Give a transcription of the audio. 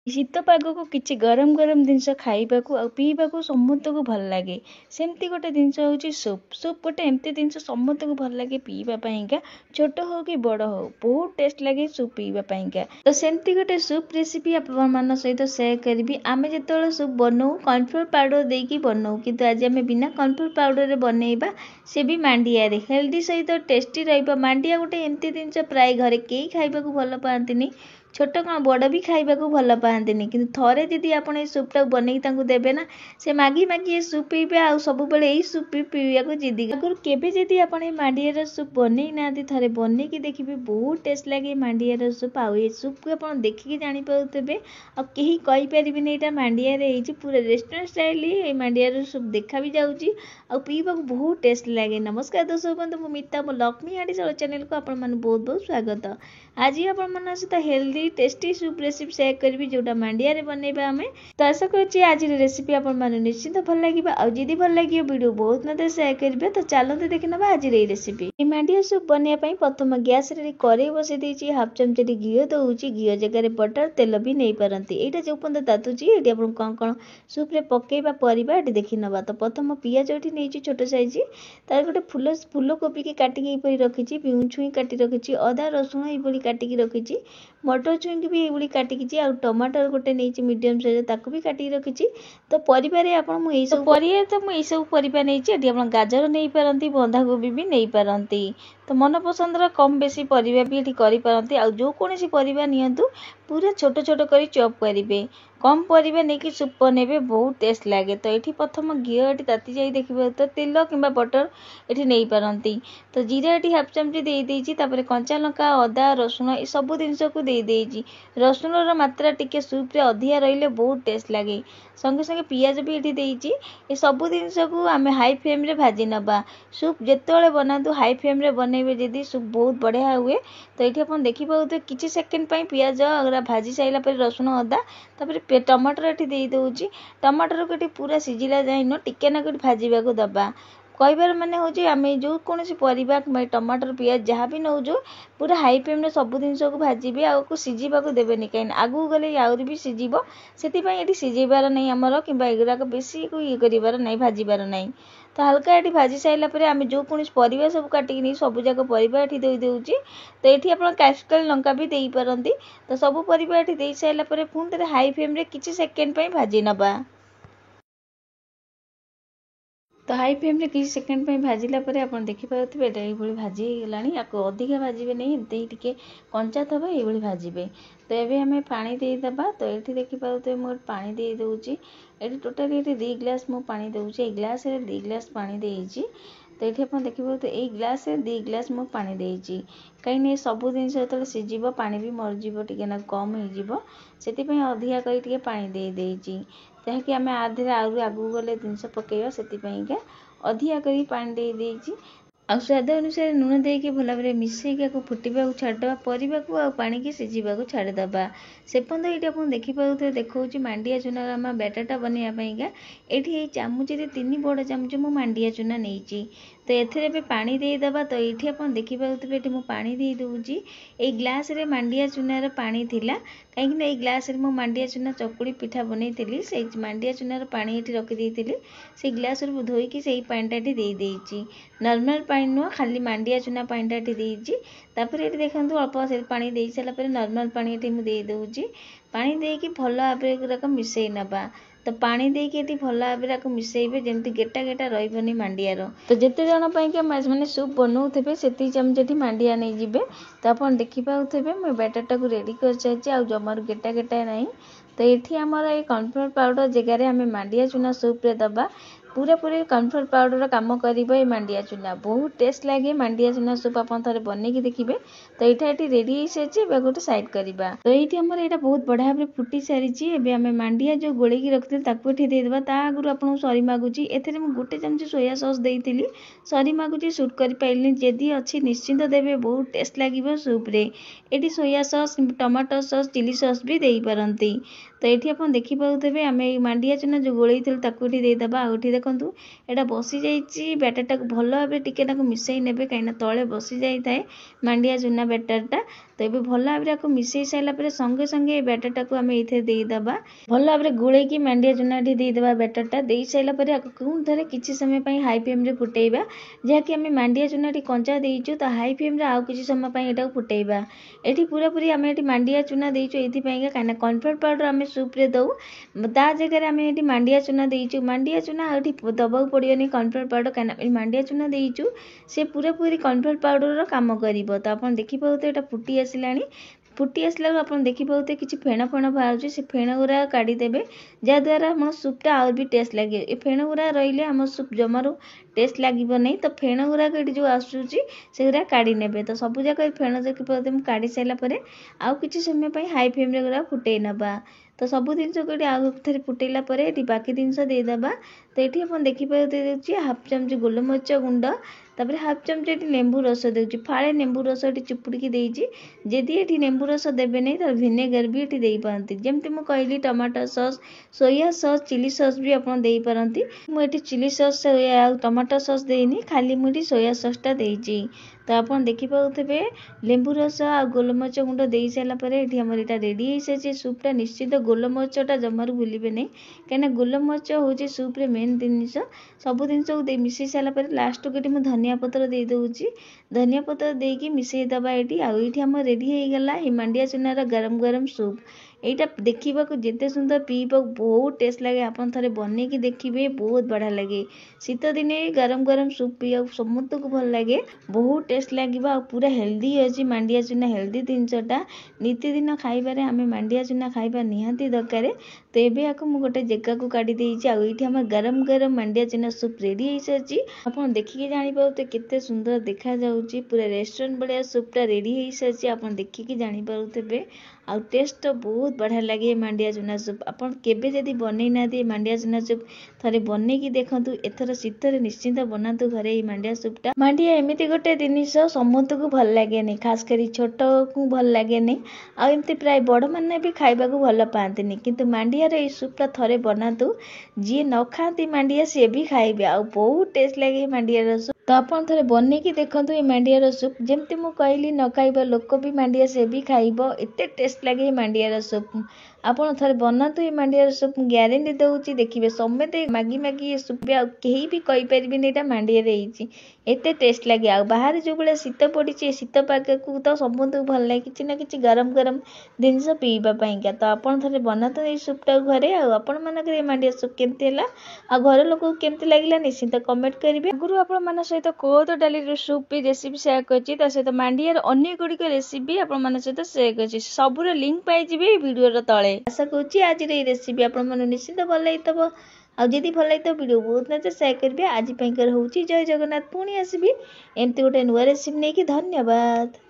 ଶୀତ ପାଗକୁ କିଛି ଗରମ ଗରମ ଜିନିଷ ଖାଇବାକୁ ଆଉ ପିଇବାକୁ ସମସ୍ତଙ୍କୁ ଭଲ ଲାଗେ। ସେମିତି ଗୋଟେ ଜିନିଷ ହେଉଛି ସୁପ୍। ସୁପ୍ ଗୋଟେ ଏମିତି ଜିନିଷ ସମସ୍ତଙ୍କୁ ଭଲ ଲାଗେ ପିଇବା ପାଇଁକା, ଛୋଟ ହଉ କି ବଡ଼ ହଉ, ବହୁତ ଟେଷ୍ଟ ଲାଗେ ସୁପ୍ ପିଇବା ପାଇଁକା। ତ ସେମିତି ଗୋଟେ ସୁପ୍ ରେସିପି ଆପଣମାନଙ୍କ ସହିତ ସେୟାର କରିବି। ଆମେ ଯେତେବେଳେ ସୁପ୍ ବନାଉ କର୍ଣ୍ଣଫ୍ଲୋର ପାଉଡ଼ର ଦେଇକି ବନାଉ, କିନ୍ତୁ ଆଜି ଆମେ ବିନା କର୍ଣ୍ଣଫ୍ଲୋର ପାଉଡ଼ରରେ ବନେଇବା, ସେ ବି ମାଣ୍ଡିଆରେ। ହେଲ୍ଦି ସହିତ ଟେଷ୍ଟି ରହିବ। ମାଣ୍ଡିଆ ଗୋଟେ ଏମିତି ଜିନିଷ ପ୍ରାୟ ଘରେ କେହି ଖାଇବାକୁ ଭଲ ପାଆନ୍ତିନି, ଛୋଟ କ'ଣ ବଡ଼ ବି ଖାଇବାକୁ ଭଲ ପାଆନ୍ତିନି, କିନ୍ତୁ ଥରେ ଯଦି ଆପଣ ଏଇ ସୁପ୍ଟାକୁ ବନେଇକି ତାଙ୍କୁ ଦେବେ ନା, ସେ ମାଗି ମାଗି ଏ ସୁପ୍ ପିଇବେ ଆଉ ସବୁବେଳେ ଏଇ ସୁପ୍ ପିଇବାକୁ ଜିଦି। ଆଗରୁ କେବେ ଯଦି ଆପଣ ଏଇ ମାଣ୍ଡିଆର ସୁପ୍ ବନେଇ ନାହାନ୍ତି, ଥରେ ବନେଇକି ଦେଖିବେ, ବହୁତ ଟେଷ୍ଟ ଲାଗେ ମାଣ୍ଡିଆର ସୁପ୍। ଆଉ ଏ ସୁପ୍କୁ ଆପଣ ଦେଖିକି ଜାଣିପାରୁଥିବେ ଆଉ କେହି କହିପାରିବେନି ଏଇଟା ମାଣ୍ଡିଆରେ ହେଇଛି। ପୁରା ରେଷ୍ଟୁରାଣ୍ଟ ଷ୍ଟାଇଲ ଏଇ ମାଣ୍ଡିଆର ସୁପ୍ ଦେଖା ବି ଯାଉଛି ଆଉ ପିଇବାକୁ ବହୁତ ଟେଷ୍ଟ ଲାଗେ। ନମସ୍କାର ଦର୍ଶକ ବନ୍ଧୁ, ମୁଁ ମିତା, ମୋ ଲକ୍ଷ୍ମୀ ହାଣ୍ଡିଶାଳ ଚ୍ୟାନେଲକୁ ଆପଣମାନଙ୍କୁ ବହୁତ ବହୁତ ସ୍ୱାଗତ। ଆଜି ଆପଣମାନଙ୍କ ସହିତ healthy tasty soup recipe share करी जोटा मांडिया रे बनेबा हमें। तो आशा करुच्ची आज रेसिपी आपण माने निश्चित भल लगे। आ जदि भल लगे वीडियो बहुत मत शेयर करेंगे। तो चलते देखी ना आज रेसिपी। मांडिया सूप बनवाई प्रथम गैस रे कड़े बसई देछि, हाफ चमच घी दउछि। घी जगह बटर तेल भी नहीं पारती। एटा जो पर्यंत तातुछि एटी आपण कौन कौन सूप रे पकेबा परिबा एटी देखि नबा। तो प्रथम पियाज एटी नेछि छोट साइज, तार गोटे फूल कोबी के काटिकी एपरि रखिछि, बिउन छुई काटी रखिछि, अदा रसुण एपरि काटिकी रखिछि, मटर छुई भी ये काटिकी, आ टमाटर गोटे नहीं मीडियम साइज ताकू भी काटिकी रखिछि। तो परिवार आपण मुझे सब परिवार तो मुझे सब परिवार नहीं, गाजर नहीं पारती, बंधाकोबी भी नहीं पारती। तो मन पसंदर कम बेसी परिवार भी ये करपारती। आ जो कौन परिवार नियंतु पूरा छोट छोट कर चॉप करेंगे, कम परिवा नहीं कि सूप बनेबे, बहुत टेस्ट लगे। तो ये प्रथम घी ये ताती जाई देखिए, तो तेल कि बटर ये नहीं पारती। तो जीरा ये हाफ चमच देदेपर कंचा लंका, अदा रसुण ये सब जिनस को देदेजी। रसुणर मात्रा टिके सूप रे अधिका रहिले बहुत टेस्ट लगे। संगे संगे पियाज भी ये देजी। ये सब जिनस को आम हाई फ्लेम रे भाजी नबा। सूप जिते बनातु हाई फ्लेम रे बनइबे, जदि सूप बहुत बढ़िया हुए। तो ये आप देखिए किसी सेकेंड पियाज भाजी सारा पर रसुण अदा, तापर टमाटर ये दे दूची। टमाटर को पूरा सिझिला जाए न टिके ना भाजवा दबा। कहबार माने हूँ आम जो कौन परिवा टमाटर पियाज जहाँ भी नौजु पूरा हाई फ्लेम सब जिन को भाजबे, आगे सीझा देवेनि, कहीं आगू गले आहरी भी सीझब। से ये सीझेबार नहीं आमर कि एगुड़ाक बेसी ये करार नहीं, भाजबार नहीं। तो हल्का ये भाजी सारापर आम जो कौन परिवा सब काटिकी सब जाक परिवा ये दे दूची। तो ये आप काश्मीरी लंका भी दे पारती। तो सब परिवा ये दे सारापर पुणी थे हाई फ्लेम रे किसी सेकेंड भाजी नबा। तो हाई फ्लेम रे किसी सेकेंड भाजिला पर आप देखिपे ये भाजी गलानी। आपको अधिका भाजबे नहीं, टे कंचा थब ये भाजबे। तो ये आम पानी देदेबा। तो ये देखिपे मुझे पानी दे दूची। ये टोटाली 2 ग्लास मु पानी दूची। ग्लास 2 ग्लास पानी देजी। तो ये आप देखिए, तो ये ग्लास 2 ग्लास मु पानी देजी। कहीं सब जिनस जो सीझब पानी भी मरजीव, टे ना कम हो, से अधिका कर पानी दे देजी। जहाँकि आम आधे आगू गले जिनस पकईवा, से अधिका कर पानी दे देजी। आ स्वाद अनुसार लुण देके भल भाव मिसेक फुटा छाड़देवा, परिवा को आ पानी की सीझा छाड़देवा। से पर्यंत ये आप देखिपे देखा मांडिया चूनार आम बैटरटा बनवाईका। ये चामच 3 बड़ चामच मु मांडिया चूना नहीं। तो एथे पानी देदेबा। तो ये आप देखिपे ये पानी दे दूची। ये ग्लास रे मांडिया चूनार पानी थिला, कहीं ये ग्लास रे मु मांडिया चूना चकुड़ी पिठा बनई, से मांडिया चूनार पानी ये रखी से ग्लास धोईकी से पानीटा दे देची। नॉर्मल पानी नुह, खाली मांडिया चूना पानीटा देजी। तापर ये देखो अल्प से पानी दे सारापर नॉर्मल पानी ये दे दूची। पानी देकी भल भाव मिसई नबा। तो पानी देके ये भल भाव मिसेबे, जमी गेटा गेटा रही मांडियार। तो जिते जन मैंने सूप बनाऊे से चामच मांडिया नहीं जीवे। तो आप देखिपे मुझे बैटरटा को रेडी कर सारी, आ जमार गेटा गेटा नहीं। तो ये आमर ये कॉर्नफ्लोर पाउडर जगह आम मांडिया चूना सूप रे दबा। पूरा पूरी कॉर्नफ्लोर पाउडर काम कर मांडिया चूना, बहुत टेस्ट लगे। मांडिया चूना सूप आप थे बनईकी देखिए। तो यहाँ ये रेडी हो सारी, गोटे साइड करवा। तो ये आमर यहाँ बहुत बढ़िया भाव फुटी सारी। आम मांडिया जो गोलेकी रखते ये देदेबा। ता आगु आपको सरी मागुची, एथे गोटे चमच सोया सॉस देती, सरी मागुची सुट कर पाइलिनी। जदि अच्छी निश्चिंत देवे, बहुत टेस्ट लगे सूप रे। ये soya sauce, tomato sauce, chilli sauce भी दे पारती। तो ये आप देखिपे आम मांडिया चूना जो गोलैलु ताकू देदेबा आउठी देखूँ यहाँ बसी जाइए बैटरटा को भल भाव टिके मिसई ने कहीं तले बसी जाए मांडिया चूना बैटरटा तो ये भल भाव मिसई सारापर संगे संगे बैटरटा को आम ये देदेबा भल भाव गोलैकी मांडिया चूना देदेबा बैटरटा दे सारापर पुणी थे किसी समय हाई फ्लेम रे फुटेबा जहाँकि आम मांडिया चूना कंचा देचु तो हाई फ्लेम रे आउ किसी समय यहाँ फुटेबा ये पूरापूरी आम ये मांडिया चूना देचु ये कहीं कॉर्नफ्लोर पाउडर आम सूप्रे दौ ता जगह आम ये मांडिया चूना देचु मांडिया चूना आठ दबाक पड़ोनी कॉर्नफ्लोर पाउडर कहीं मांडिया चूना देचु से पूरापूरी कॉर्नफ्लोर पाउडर काम कर तो आप देखिपे यहाँ फुटी आसला फुटी आसला आप देखिपे कि फेण फेण बाहर से फेण गुरा काढ़ीदेवे जहाद्वारा आम सूपटा आउ भी टेस्ट लगे ये फेण गुरा रही आम सूप जमारू टेस्ट लगे नहीं तो फेण गुराक जो आसूची से गुरा काढ़ी ने तो सब जाक फेण देखिए काढ़ी सारापर आउ किसी समय हाई फ्लेम रे गुरा फुटे नवा तो सब जिन को आउ थे फुटेला बाकी जिनस देदेबा तो ये आप देखिपे हाफ चामच गोलमरीच गुंड तापर हाफ चमच ये लेंबू रस देउची फाड़े लेंबू रस ये चिपुड़ी देजी जदि ये लेंबू रस देवे नहीं तो भिनेगार भी ये दे पारती जमती मुझे कहली tomato sauce soya sauce chilli sauce भी आप दे पारती मुझे चिली सॉस टमाटो सॉस देनी खाली मुझे सोया सॉसटा देजी तो आप देखिपे लेंबू रस आ गोलमरीच गुंड दे सारापर ये आम यहाँ रेडी हो सारी सूपटा निश्चित गोलमरीचटा जमार भूलिए नहीं कहीं गोलमरीच हूँ सूप्रे मेन जिनस सब जिन मिसई सारापर लास्ट को मुझे धनिया पत्र दे दूची धनिया पत्र देकी मिसई दबा ये आम रेडी हो गला मांडिया चूनार गरम गरम सूप यहाँ देखा जिते सुंदर पीवा बहुत टेस्ट लगे आप थे बनईकी देखिए बहुत बढ़िया लगे शीत दिने गरम गरम सूप पीवा समस्त को भल लगे बहुत टेस्ट लगे पूरा हेल्दी अच्छी मांडिया चूना हेल्दी जिनसटा नीतिदिन खाइबार आम मांडिया चूना खाइबा निहाती दरकार तो ये मुझे गोटे जगह को काढ़ी देती आईटी आम गरम गरम मांडिया चूना सूप रेडी हो सारी आप देखिए जानीपारे केते सुंदर देखा जाऊँगी पूरा रेस्टोरेंट भाया सूपटा रेडी हो सारी आप देखिए जानीपारे आउ टेस्ट तो बहुत बढ़िया लगे मांडिया चूना सूप आपन केबे जदि बनई ना मांडिया चूना सूप थे बनईकी देखूँ एथर शीत निश्चिंत बनातु घरे मांडिया सूपटा मांडिया एमती गोटे जिनिस समस्त को भल लगे खास करी छोट को भल लगे आमती प्राय बड़ मैंने भी खाइबा को भल पाती किंतु मांडियार ये सूपटा थरे बनातु जी न खाती मांडिया सी भी खाइबे आ बहुत टेस्ट लगे मांडियार सूप तो आप थे बनईकी देखूँ ये मांडियार सूप जमती मुझे कहली न खाइबा लोक भी मांडिया से भी खाइब एते टेस्ट लगे मांडियार सूप आपड़ थे बनातु ये मांडियार सूप ग्यारंटी दूसरी देखिए समते मागी मागी ये सूप कहीं भी कहीपर यहाँ मांडिया एत टेस्ट लगे आ बाहर जो भाई शीत पड़ी शीत पाग को तो समस्त को भल लगे किसी ना कि गरम गरम जिनस पीवाईका तो आप थे बनातु ये सूपटा घरे आपण मानक मांडिया सूप केमती है आ घर लोक केमती लगे निश्चिंत कमेंट करेंगे आगुरी आपण सहित कोद डाली सूप भी रेसिपी सेयार कर सहित मांडियार अन्य गुड़िक रेसिपी आपण सहित सेयार कर सबूर लिंक पाइबे वीडियो तले आशा करुँची आज ये रेसिपी आपण निश्चिंत भल लगी आदि भल लगी वीडियो बहुत ना सेयार करेंगे आज हूँ जय जगन्नाथ पुणी आसबि एमती गोटे नुआ रेसिपी नहीं धन्यवाद।